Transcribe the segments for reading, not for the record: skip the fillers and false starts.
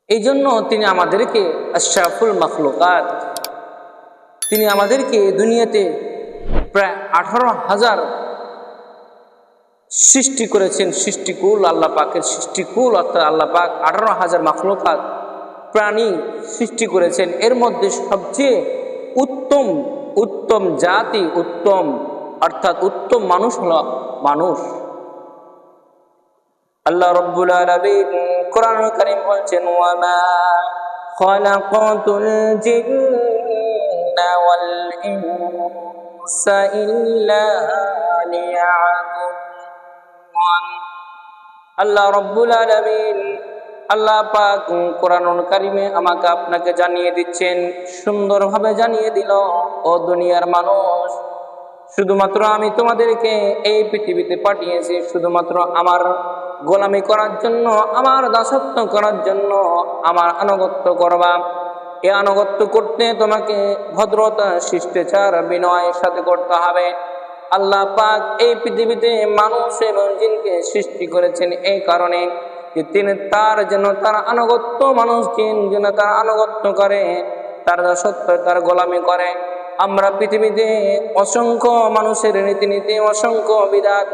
এই জন্য তিনি আমাদেরকে আশরাফুল মাখলুকাত, তিনি আমাদেরকে দুনিয়াতে প্রায় 18,000 সৃষ্টি করেছেন। সৃষ্টিকুল আল্লাহ পাকের সৃষ্টিকুল, অর্থাৎ আল্লাহ পাক 18,000 মাখলুকাত প্রাণী সৃষ্টি করেছেন। এর মধ্যে সবচেয়ে উত্তম উত্তম জাতি, উত্তম অর্থাৎ উত্তম মানুষ হলো মানুষ। আল্লাহ রাব্বুল আলামিন কোরআনুল কারীম বলছেন, ওয়ামা খালাকাতুল জিন্না ওয়াল ইনসা ইল্লা লিয়াবুদুন। আল্লাহ রাব্বুল আলামিন, আল্লাহ পাক কোরআনুল কারীমে আমাকে আপনাকে জানিয়ে দিচ্ছেন, সুন্দরভাবে জানিয়ে দিল, ও দুনিয়ার মানুষ, শুধুমাত্র আমি তোমাদেরকে এই পৃথিবীতে পাঠিয়েছি শুধুমাত্র আমার গোলামি করার জন্য, আমার দাসত্ব করার জন্য, আমার আনুগত্য করবা। এই আনুগত্য করতে তোমাকে ভদ্রতা, শিষ্টাচার, বিনয়ের সাথে করতে হবে। আল্লাহ পাক এই পৃথিবীতে মানুষ এবং জিনকে সৃষ্টি করেছেন এই কারণে যে তিনি তার যেন তার আনুগত্য, মানুষ জিন যেন তার আনুগত্য করে, তার দাসত্ব, তার গোলামি করে। আমরা পৃথিবীতে অসংখ্য মানুষের রীতিনীতি, অসংখ্য বিধাত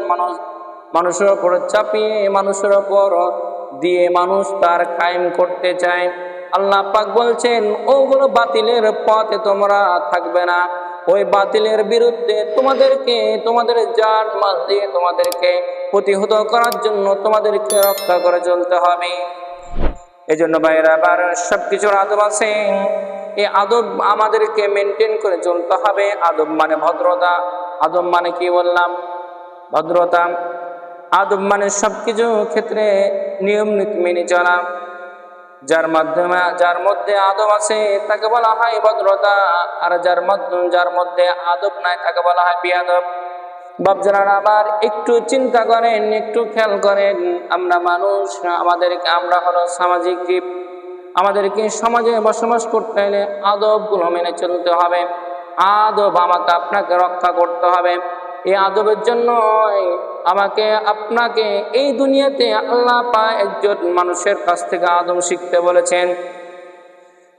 মানুষের ওপর চাপিয়ে, মানুষের ওপর দিয়ে মানুষ তার কায়েম করতে চায়। আল্লাহ পাক বলছেন, ওগুলো বাতিলের পথে তোমরা থাকবে না। ওই বাতিলের বিরুদ্ধে তোমাদেরকে, তোমাদের জান মাল দিয়ে তোমাদেরকে প্রতিহত করার জন্য তোমাদেরকে রক্ষা করে চলতে হবে। এই জন্য ভাইরা, আবার সবকিছুর আদব আছে। এই আদব আমাদেরকে মেনটেন করে চলতে হবে। আদব মানে ভদ্রতা। আদব মানে কি বললাম? ভদ্রতা। আদব মানে সবকিছু ক্ষেত্রে নিয়ম নীতি মেনে চলা। যার মধ্যে আদব আছে তাকে বলা হয় ভদ্রতা, আর যার মধ্যে আদব নাই তাকে বলা হয় বেয়াদব। বাপজানার আবার একটু চিন্তা করেন, একটু খেয়াল করেন, আমরা মানুষ, আমরা হলো সামাজিক জীব। আমাদেরকে সমাজে বসবাস করতে হলে আদবগুলো মেনে চলতে হবে। আদব আমাকে আপনাকে রক্ষা করতে হবে। এই আদবের জন্য আমাকে আপনাকে এই দুনিয়াতে আল্লাহ পাক একজন মানুষের কাছ থেকে আদব শিখতে বলেছেন।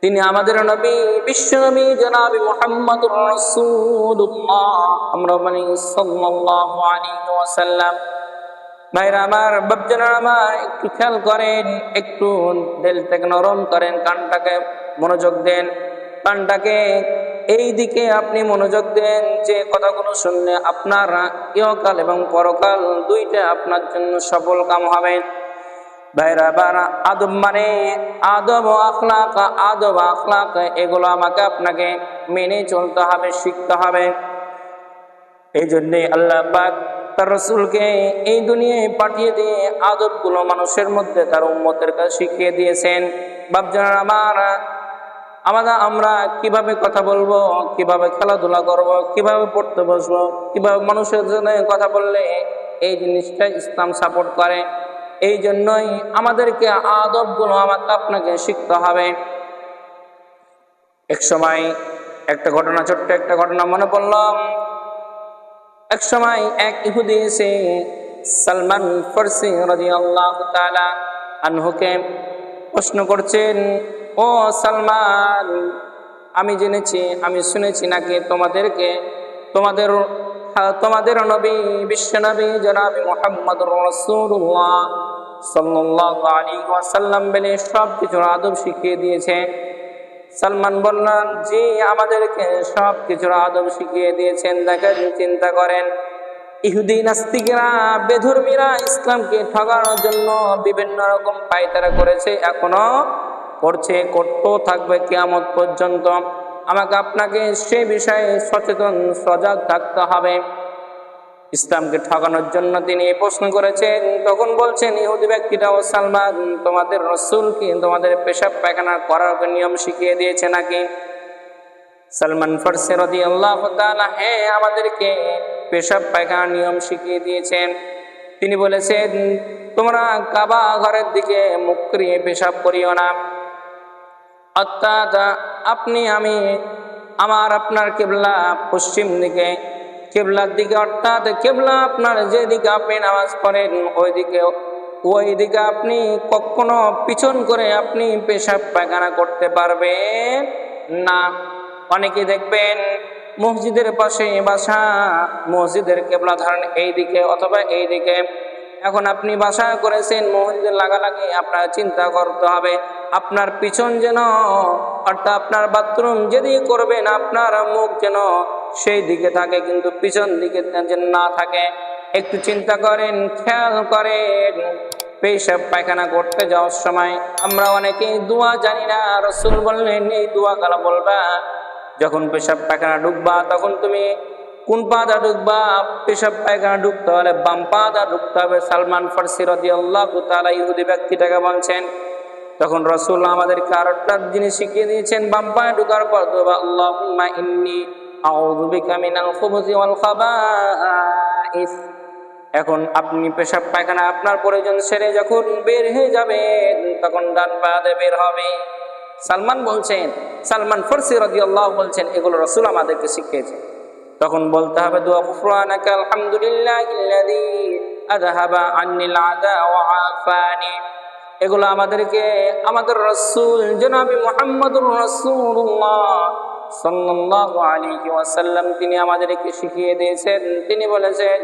তিনি আমাদের নবী, বিশ্ব নবী জনাব মুহাম্মদুর রাসূলুল্লাহ, আমরা বলি সাল্লাল্লাহু আলাইহি ওয়াসাল্লাম। ভাইরা আমার, বাপজানারা আমার, একটু খেয়াল করেন, একটু দিলটাকে নরম করেন, কানটাকে মনোযোগ দেন। কানটাকে এই দিকে আপনি মনোযোগ দেন যে কথাগুলো শুনলে আপনার ইহকাল এবং পরকাল দুইটা আপনার জন্য সফল কাম হবে। ভাইরা আবার, আদব মানে আদব ও আখলাক, আদব আখলাক এগুলো আমাকে আপনাকে মেনে চলতে হবে, শিখতে হবে। এই জন্যে আল্লাহ পাক তার রাসূলকে এই দুনিয়ায় পাঠিয়ে দিয়ে আদবগুলো মানুষের মধ্যে তার উম্মতের কাছে শিখিয়ে দিয়েছেন। বাপজানারা আমার, আমরা কিভাবে কথা বলবো, কিভাবে খেলাধুলা করব, কিভাবে পড়তে বসবো, কিভাবে মানুষের জন্য কথা বললে এই জিনিসটা ইসলাম সাপোর্ট করে। এই জন্যই আমাদেরকে আদবগুলো আমাকে আপনাকে শিখতে হবে। এক সময় একটা ঘটনা, ছোট্ট একটা ঘটনা মনে পড়লাম। এক সময় এক ইহুদি এসে সালমান ফারসি রাদিয়াল্লাহু তাআলা আনহুকে প্রশ্ন করছেন, ও সালমান, আমি জেনেছি, আমি শুনেছি নাকি তোমাদের নবী, বিশ্ব নবী জনাব মুহাম্মদুর রাসূলুল্লাহ সাল্লাল্লাহু আলাইহি ওয়াসাল্লাম বলে সব কিছুর আদব শিখিয়ে দিয়েছে। সালমান বললেন, জি, আমাদেরকে সব কিছুর আদব শিখিয়ে দিয়েছেন। দেখেন, চিন্তা করেন, ইহুদি নাস্তিকরা, বেধর্মীরা ইসলামকে ঠকানোর জন্য বিভিন্ন রকম পায়তারা করেছে, এখনো করছে, করতেও থাকবে কিয়ামত পর্যন্ত। আমাকে আপনাকে সে বিষয়ে সচেতন, সজাগ থাকতে হবে। ইসলামকে ঠকানোর জন্য তিনি প্রশ্ন করেছেন। তখন বলছেন ইহুদি ব্যক্তিটা, ও সালমান, তোমাদের রাসূল কি তোমাদের পেশাব পায়খানা করার নিয়ম শিখিয়ে দিয়েছে নাকি? সালমান ফারসি রাদিয়াল্লাহু তাআলা, হ্যাঁ, আমাদেরকে পেশাব পায়খানার নিয়ম শিখিয়ে দিয়েছেন। তিনি বলেছেন, তোমরা কাবা ঘরের দিকে মুখ করিয়ে পেশাব করিও না। অর্থাৎ আপনার কিবলা পশ্চিম দিকে, কিবলার দিকে, অর্থাৎ কিবলা আপনার যেদিকে আপনি নামাজ পড়েন ওই দিকে ওই দিকে আপনি কখনো পিছন করে আপনি পেশাব পায়খানা করতে পারবেন না। অনেকে দেখবেন মসজিদের পাশে বাসা, মসজিদের কেবলা ধরেন এই দিকে অথবা এই দিকে। এখন আপনি বাসা করেছেন মসজিদের লাগালাগি, আপনার চিন্তা করতে হবে আপনার পিছন যেন, অর্থাৎ আপনার বাথরুম যেদিকে করবেন আপনার মুখ যেন সেই দিকে থাকে, কিন্তু পিছন দিকে যেন না থাকে। একটু চিন্তা করেন, খেয়াল করেন। পেশাব পায়খানা করতে যাওয়ার সময় আমরা অনেকেই দোয়া জানি না। রাসূল বললেন এই দোয়া কালা বলবা, যখন পেশাব পায়খানা ঢুকবা তখন তুমি কোন পা দা ঢুকবা? পেশাব পায়খানা ঢুকতে হলে বাম পা দা ঢুকতে হবে। সালমান ফারসি রাদিয়াল্লাহু তাআলা ইহুদি ব্যক্তিটাকে বলছেন, তখন রাসূল আমাদেরকে আরেকটা জিনিস শিখিয়ে দিয়েছেন, বাম পায়ে ঢোকার পর দোয়া আল্লাহুম্মা ইন্নী আউযু বিকা মিনাল খুবুসি ওয়াল খাবাইস। এখন আপনি পেশাব পায়খানা আপনার প্রয়োজন সেরে যখন বের হয়ে যাবেন তখন ডান পা দিয়ে বের হবে। সালমান ফারসি রাদিয়াল্লাহু বলছেন এগুলো রাসূল আমাদেরকে শিখিয়েছেন। তখন বলতে হবে দোয়া গুফরানাকা আলহামদুলিল্লাহিল্লাযী আযহাবা আন্নিল আদা ওয়া আফানি। এগুলো আমাদেরকে আমাদের রাসূল জনাবে মুহাম্মদুর রাসূলুল্লাহ সাল্লাল্লাহু আলাইহি ওয়াসাল্লাম তিনি আমাদেরকে শিখিয়ে দিয়েছেন। তিনি বলেছেন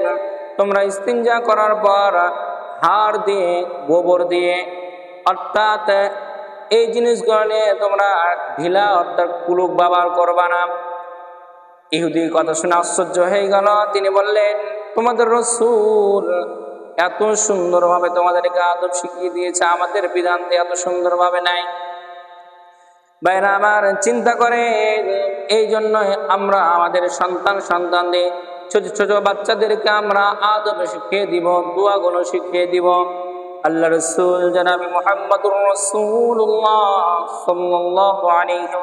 তোমরা ইস্তিনজা করার পর হাড় দিয়ে, গোবর দিয়ে, অর্থাৎ এই জিনিসগুলো নিয়ে তোমরা ঢিলা অর্থাৎ কুলুক ব্যবহার করবা না। ইহুদি কথা শুনে আশ্চর্য হয়ে গেল। তিনি বললেন তোমাদের রাসূল এত সুন্দরভাবে তোমাদেরকে আদব শিখিয়ে দিয়েছে, আমাদের বিধান দিয়ে এত সুন্দরভাবে নাই। ভাইরা আমার, চিন্তা করেন, এই জন্যই আমরা আমাদের সন্তানদের ছোট ছোট বাচ্চাদেরকে আমরা আদব শিখিয়ে দিব, দোয়াগুলো শিখিয়ে দিব। আল্লাহ রাসূল জনাবে মুহাম্মদুর রাসূলুল্লাহ সাল্লাল্লাহু আলাইহি